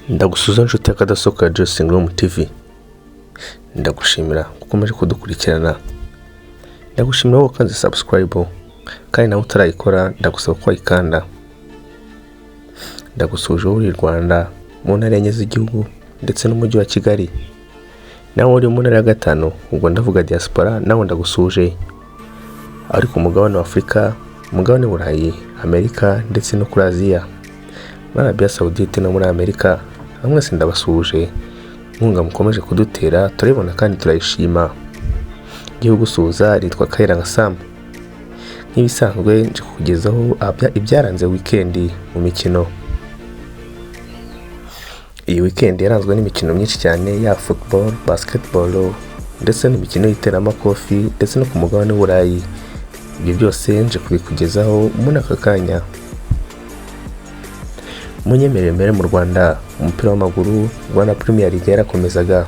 Ndagusuza nshuti y'akadasohoka Dressing Room TV. Ndagushimira ukomeje kudukurikirana. Ndagushimira wowe ukanze subscribe kandi nawe utarayikora ndagusaba ko wayikanda. Ndagusuje uri Rwanda mu ntara enye z'igihugu ndetse n'umujyi wa Kigali. Nawe uri mu ntara ya gatanu ubwo ndavuga diaspora nawe ndagusuje. Ari ku mugabane wa Afrika, umugabane w'Uburayi, Amerika ndetse no kuri Aziya. Muri Arabia Saudite no muri Amerika, mwese ndabasuje. Munga mukomeje kudutera turabona kandi turayishima. Igihugu suza ritwa Kaira Ngasam. Nk'ibisanzwe nje kukugezaho ibyaranze weekend mu mikino. Iyi weekend yaranzwe n'imikino myinshi cyane ya football, basketball ndetse n'imikino y'iteramakofi ndetse no ku mugabane w'Uburayi. Ibyo byose nje kubikugezaho muri aka kanya. Munyemerere mu Rwanda umupira w'amaguru Rwanda Premier League yarakomezaga.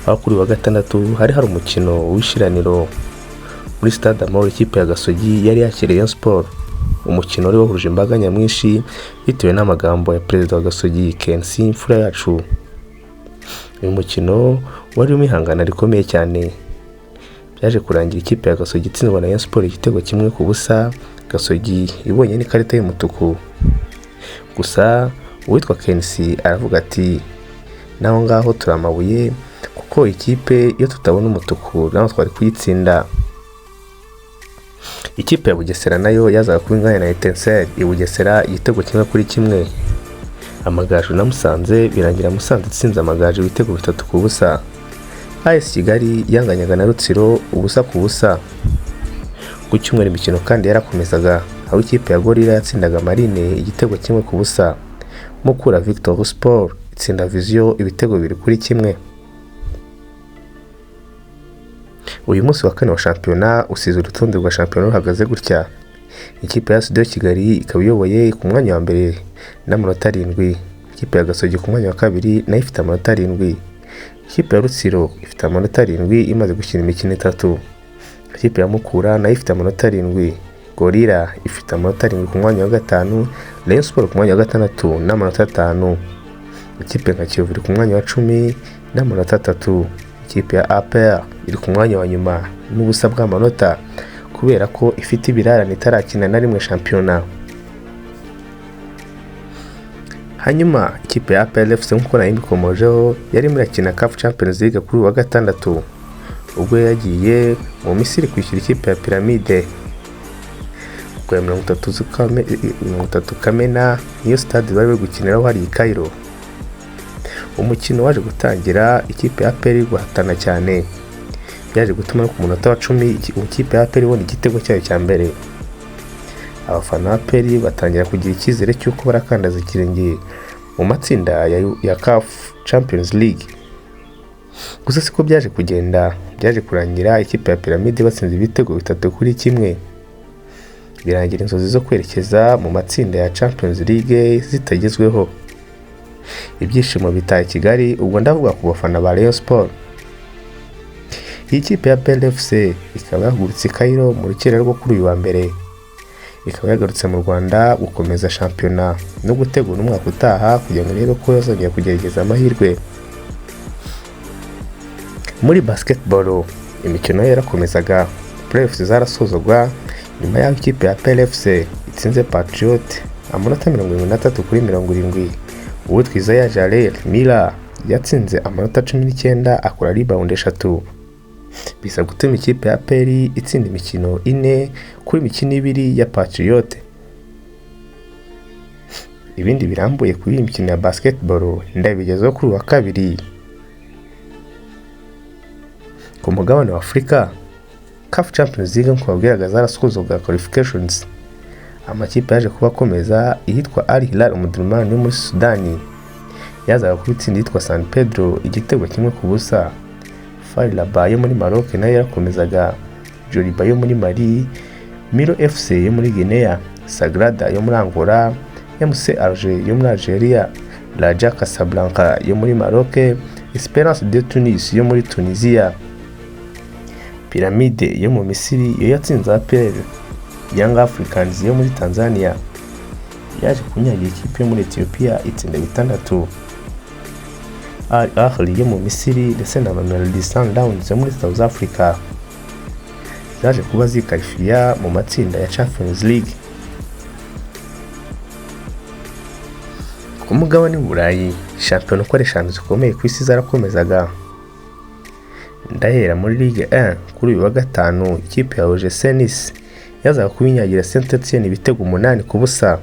Aho kuri wa gatandatu hari umukino w'ishiraniro muri stade Muri ikipe ya Gasogi yari yakiriye Rayon Sport. Umukino wari wahuje imbaga nyamwinshi bitewe n'amagambo ya perezida wa Gasogi Kensi imfura yacu. Uyu mukino wari umihangana rikomeye cyane. Byaje kurangira ikipe ya Gasogi itsinzwe na Rayon Sport igitego kimwe ku busa. Gasogi ibonye n'ikarita y'umutuku. Gusa uwitwa Kensi aravuga ati naho ngaho turamabuye kuko ikipe iyo tutabona umutuku naho twari kuyitsinda. Ikipe ya Bugesera nayo yazaga kubinganya na Etincelle i Bugesera igitego kimwe kuri kimwe. Amagaju na Musanze birangira Musanze itsinze Amagaju ibitego 3 ku busa. AS Kigali yanganyaga na Rutsiro ubusa ku busa. Ku cyumweru imikino kandi yarakomezaga, aho ikipe ya Gorira yatsindaga Marine igitego kimwe ku busa. Mukura Victor Sport itsinda Vision ibitego 2 kuri kimwe. Uyu munsi wa kane wa shampiyona usize urutonde rwa shampiyona ruhagaze gutya. Ikipe ya Sud Kigali ikaba iyoboye ku mwanya wa mbere n'amanota 7. Ikipe ya Gasogi ku mwanya wa kabiri nayo ifite amanota 7. Ikipe ya Rutsiro ifite amanota 7 imaze gukina imikino 3. Ikipe ya Mukura nayo ifite amanota 7. Gorira ifite amanota 7 ku mwanya wa gatanu, Rayon Sport ku mwanya wa gatandatu n'amanota 5. Ikipe ya Kiyovu ku mwanya wa 10 n'amanota 3. Ikipe ya APR iri ku mwanya wa nyuma n'ubusa bw'amanota kubera ko ifite ibirarane itarakina na rimwe shampiyona. Hanyuma ikipe ya APR FC nk'uko nayimikomojeho yari muri akina CAF Champions League kuri wa gatandatu ubwo yagiye mu Misiri kwishyura ikipe ya Pyramide kwa 30 Kamena niyo stade bari gukiniraho hari i Cairo. Umukino waje gutangira ikipe ya APR guhatana cyane. Byaje gutuma ku munota wa 10 ikipe ya APR ibona igitego cyayo cya mbere. Abafana ba APR batangira kugira icyizere cy'uko barakandaza ikirenge mu matsinda ya CAF Champions League. Gusa siko byaje kugenda. Byaje kurangira ikipe ya Pyramide batsinze ibitego 3 kuri kimwe. Birangira inzozi zo kwerekeza mu matsinda ya Champions League zitagezweho. Ibyishimo bitaye Kigali ubwo ndavuga ku bafana ba Rayon Sport. Iyi kipe ya PLFC ikaba yahagurutse Cairo mu rukera rwo kuri uyu wa mbere. Ikaba yagarutse mu Rwanda gukomeza shampiyona no gutegura umwaka utaha kugira ngo rero ko yazongera kugerageza amahirwe. Muri basketball imikino yarakomezaga, playoffs zarasozogwa nyuma y'aho ikipe ya PLFC itsinze Patriot amanota 73 kuri 70. Uwitwa Yari Mila yatsinze amanota 19 akora rebound 3. Bisa gutuma ikipe ya APR itsinda imikino 4 kuri imikino 2 ya Patriot. Ibindi birambuye kuri imikino ya basketball ndabigezeho kuri wa kabiri. Ku mugabane wa Afrika, CAF Champions League nk'uko babwiraga zarasozogwa qualifications. Amakipe yaje kuba akomeza ihitwa Al Hilal Omdurman yo muri Sudani. Yazaga ku itsinda yitwa San Pedro igitego kimwe ku busa. FAR Rabat yo muri Maroc nayo yarakomezaga. Joliba yo muri Mali, Miro FC yo muri Guinea, Sagrada yo muri Angola, MC Alger yo muri Algeria, Raja Casablanca yo muri Maroc, Esperance de Tunis yo muri Tunisia. Pyramide yo mu Misiri yo yatsinze APR. Young Africans yo muri Tanzania, yaje kunyagira ikipe yo muri Ethiopia itsinda 6. Al Ahly yo mu Misiri ndetse na Mamelodi Sundowns yo muri South Africa zaje kuba zikarifiya mu matsinda ya Champions League. Ku mugabane w'Uburayi, shampiyona uko ari 5 zikomeye ku isi zarakomezaga. Ndahera muri Ligue 1 kuri uyu wa gatanu, ikipe ya OGC Nice yazaga kubinyagira Saint-Etienne ibitego 8-0.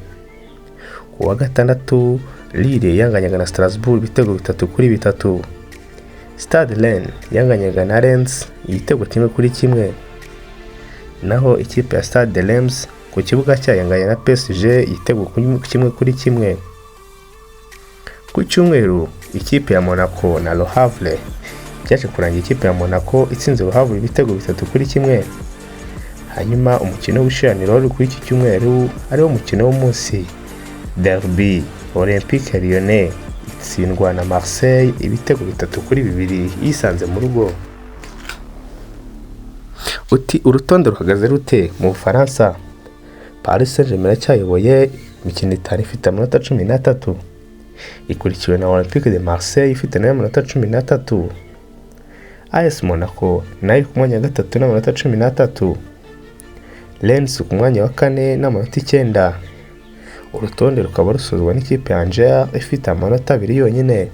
Ku wa gatandatu, Lille yanganyaga na Strasbourg ibitego 3-3. Stade Rennes yanganyaga na Rennes ibitego 1-1. Naho ikipe ya Stade Reims ku kibuga cyayo yanganya na PSG igitego 1-1. Ku cyumweru, ikipe ya Monaco na Le Havre byaje kurangira ikipe ya Monaco itsinze Le Havre ibitego 3-1. Hanyuma umukino w'ishiraniro uri kuri iki cyumweru ariwo mukino w'umunsi, Derby Olympique Lyonnais itsindwa na Marseille ibitego 3-2 yisanze mu rugo. Uti urutonde ruhagaze rute mu Bufaransa? Paris Saint-Germain cyayoboye imikino 5 ifite amanota 13, ikurikiwe na Olympique de Marseille ifite nayo amanota 13. AS Monaco nayo ku mwanya wa 3 n'amanota 13. Lens ku mwanya wa 4 n'amanota 9. Urutonde rukaba rusozwa n'ikipe ya Angers ifite amanota 2 yonyine.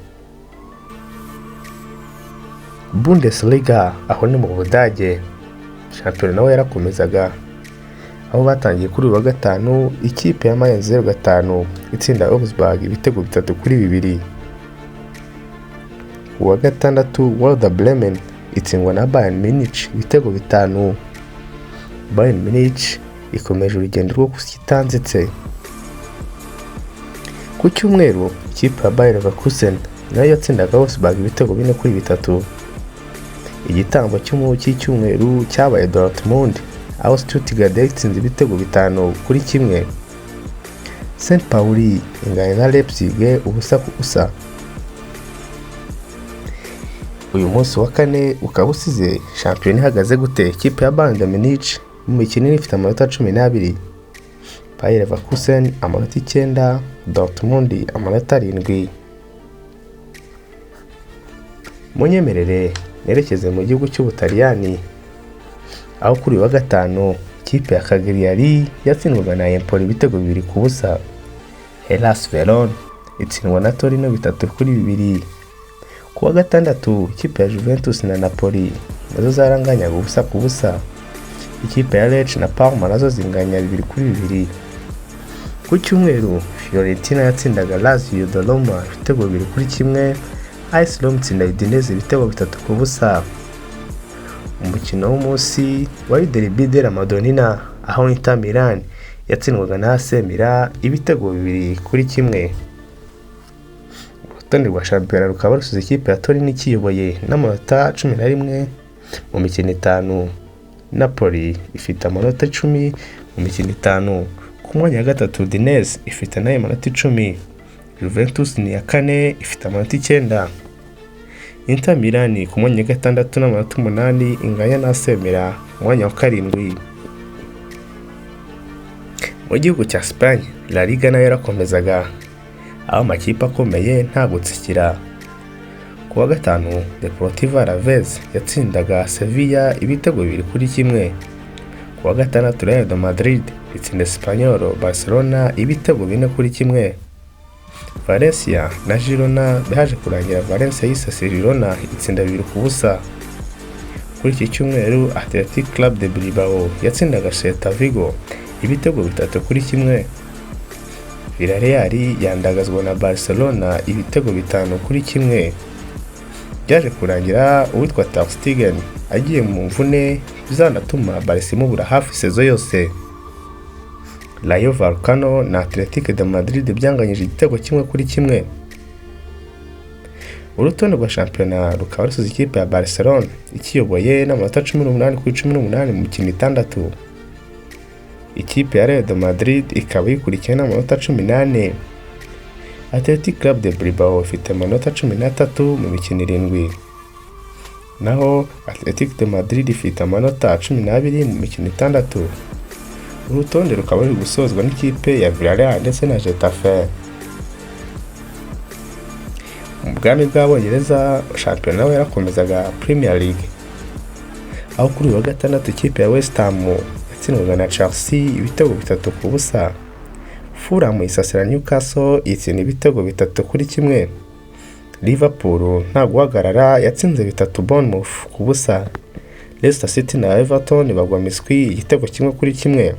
Bundesliga aho ni mu Budage, shampiyona nawe yarakomezaga, aho batangiye kuri uyu wa gatanu, ikipe ya Mainz 05 itsinda Augsburg ibitego 3-2. Ku wa gatandatu, Werder Bremen itsindwa na Bayern Munich ibitego 5. Bayern Munich ikomeje urugendo rwo kusitanzitse. Ku cyumweru, ikipe ya Bayer Leverkusen nayo yatsindaga Augsburg ibitego 4-3. Igitambo cy'icyumweru cyabaye Dortmund aho Stuttgart yatsinze ibitego 5-1. St. Pauli inganya na Leipzig 1-1. Uyu munsi wa kane ukaba usize shampiyona ihagaze gute? Ikipe ya Bayern Munich mu mikino ifite amanota 12, Bayer Leverkusen amanota 9, Dortmund amanota 7. Munyemerere nerekeze mu gihugu cy'Ubutaliyani, aho kuri wa gatanu ikipe ya Cagliari yatsindwaga na Empoli ibitego 2-0. Hellas Verona itsindwa na Torino 3-2. Ku wa gatandatu, ikipe ya Juventus na Napoli nazo zaranganyaga 1-0. Ikipe ya Lecce na Parma nazo zinganya 2-2. Ku cyumweru, Fiorentina yatsindaga Lazio de Roma ibitego 2-1. AS Roma itsinda Udinese ibitego 3-0. Umukino w'umunsi wari Derby della Madonnina aho Inter Milan yatsindwaga na AC Milan ibitego 2-1. Urutonde rwa shampiyona rukaba rusize ikipe ya Torino ikiyoboye n'amanota 11 mu mikino 5. Napoli ifite amanota 10 mu mikino 5. Ku mwanya wa gatatu, Udinese ifite nayo amanota 10. Juventus ni ya 4 ifite amanota 9. Inter Milan ku mwanya wa gatandatu n'amanota 8 inganya na AC Milan ku mwanya wa 7. Mu gihugu cya Spain, La Liga nayo yarakomezaga, aho amakipe akomeye nta gutsikira. Ku wa gatanu, Deportivo Alaves yatsindaga Sevilla ibitego 2-1. Ku wa gatandatu, Real de Madrid itsinda Espanyol Barcelona ibitego 4-1. Valencia na Girona byaje kurangira Valencia yisase Girona itsinda 2-0. Kuri iki cyumweru, Athletic Club de Bilbao yatsindaga Celta Vigo ibitego 3-1. Villarreal yandagazwa na Barcelona ibitego 5-1. Byaje kurangira uwitwa Ter Stegen agiye mu mvune bizanatuma Barca imubura hafi sezo yose. Rayo Vallecano na Athletic de Madrid byanganyije igitego 1-1. Urutonde rwa shampiyona rukaba rusize ikipe ya Barcelona ikiyoboye n'amanota 18 mu mikino 6. Ikipe ya Real de Madrid ikaba ikurikiye n'amanota 18. Athletic Club de Bilbao ifite amanota 13 mu mikino 7. Naho Athletic de Madrid ifite amanota 12 mu mikino 6. urutonde rukaba ruri gusozwa n'ikipe ya Villarreal ndetse na Getafe. Mu bwami bw'Abongereza shampiyona nawe yarakomezaga Premier League, aho kuri uyu wa gatandatu ikipe ya West Ham yatsindwaga na Chelsea ibitego 3-0. Fulham isasira Newcastle itsinda ibitego 3-1. Liverpool nta guhagarara yatsinze 3 Bournemouth 0. Leicester City na Everton bagwa miswi igitego 1-1.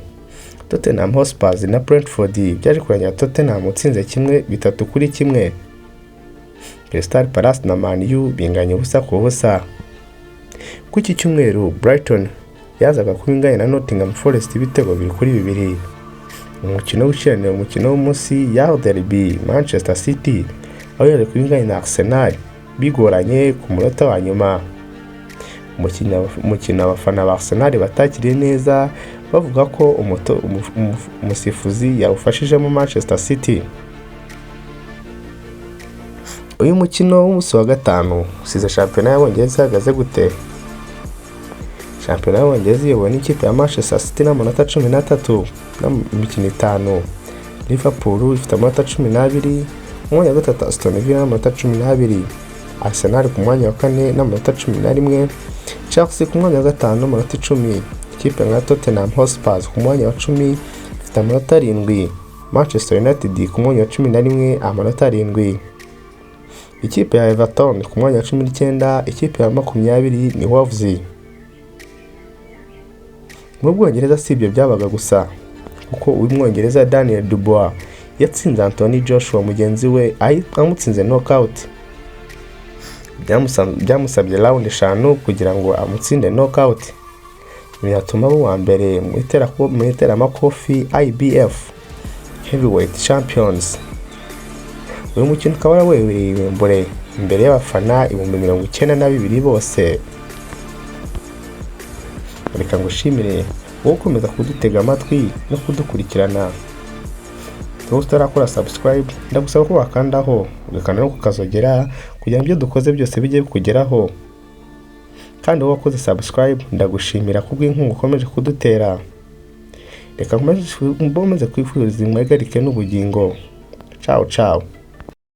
Tottenham Hotspur na Brentford byaje kuranya Tottenham utsinze 3-1. Crystal Palace na Man U binganya 0-0. Ku iki cyumweru Brighton yazaga kubinganya na Nottingham Forest ibitego 2-2. Umukino w'ishiraniro umukino w'umunsi ya Derby Manchester City aho yari kubinganya na Arsenal bigoranye ku munota wa nyuma. Umukino abafana ba Arsenal batakiriye neza bavuga ko umusifuzi yawufashijemo Manchester City. Uyu mukino w'umunsi wa gatanu usize shampiyona y'Abongereza ihagaze gute? Shampiyona y'Abongereza iyobowe n'ikipe ya Manchester City n'amanota 13 n'imikino 5. Liverpool ifite amanota 12, umwanya wa gatatu Aston Villa n'amanota 12, Arsenal ku mwanya wa 4 n'amanota 11, Chelsea ku mwanya wa 5 n'amanota 10, ikipe nka Tottenham Hotspur ku mwanya wa 10 ifite amanota 7, Manchester United ku mwanya wa 11 amanota 7, ikipe ya Everton ku mwanya wa 19, ikipe ya 20 ni Wolves. Mu Bwongereza si ibyo byabaga gusa, kuko uyu Mwongereza Daniel Dore yatsinze Anthony Joshua mugenzi we amutsinze knockout. Byamusabye round 5 kugira ngo amutsinde knockout, binatuma abo wa mbere mu iteramakofi IBF Heavyweight Champions. Uyu mukino ukaba warabereye imbere y'abafana 92,000 bose. Reka ngushimire wowe ukomeza kudutega amatwi no kudukurikirana. Wowe utarakora subscribe ndagusaba ko wakandaho ugakanda no kukazogera kugira ngo ibyo dukoze byose bijye bikugeraho. Kandi wowe wakoze subscribe ndagushimira kubw'inkunga ukomeje kudutera. Reka nkomeze kwifuriza impagarike n'ubugingo. Ciao ciao.